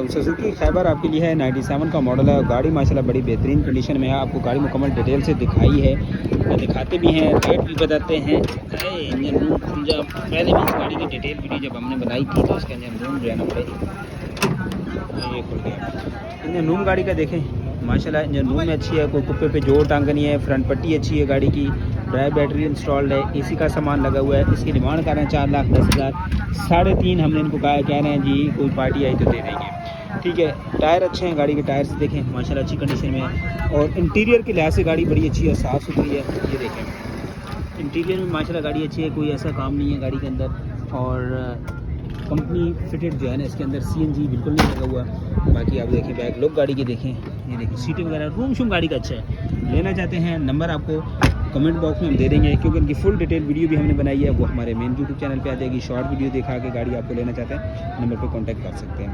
Suzuki Khyber आपके लिए है, 97 का मॉडल है। गाड़ी माशाल्लाह बड़ी बेहतरीन कंडीशन में है। आपको गाड़ी मुकम्मल डिटेल से दिखाई है, दिखाते भी हैं, रेट भी बताते हैं। इंजन रूम जब पहले भी इस गाड़ी की डिटेल वीडियो जब हमने बनाई थी तो इसका इंजन रूम जो है ना ये खुल गया। इंजन रूम गाड़ी का देखें माशाल्लाह, इंजन रूम में अच्छी है, कोई कुप्पे पे जोर टांग नहीं है, फ्रंट पट्टी अच्छी है गाड़ी की, ड्राइव बैटरी इंस्टॉल्ड है, एसी का सामान लगा हुआ है। इसकी डिमांड कर रहे हैं 4,10,000, 3.5 हमने इनको कहा, कह रहे हैं जी कोई पार्टी आई तो दे देंगे। ठीक है, टायर अच्छे हैं, गाड़ी के टायर से देखें माशाल्लाह अच्छी कंडीशन में है। और इंटीरियर के लिहाज से गाड़ी बड़ी अच्छी है, साफ़ सुथरी है। ये देखें इंटीरियर में माशाल्लाह गाड़ी अच्छी है, कोई ऐसा काम नहीं है गाड़ी के अंदर। और कंपनी फिटेड जो है ना इसके अंदर CNG बिल्कुल नहीं लगा हुआ। बाकी आप देखें बैक लुक गाड़ी की देखें, ये देखें सीटें वगैरह, रूम शूम गाड़ी का अच्छा है। लेना चाहते हैं नंबर आपको कमेंट बॉक्स में हम दे देंगे, क्योंकि इनकी फुल डिटेल वीडियो भी हमने बनाई है, वो हमारे मेन YouTube चैनल पे आ जाएगी। शॉर्ट वीडियो दिखा के गाड़ी आपको लेना चाहते हैं नंबर पे कांटेक्ट कर सकते हैं।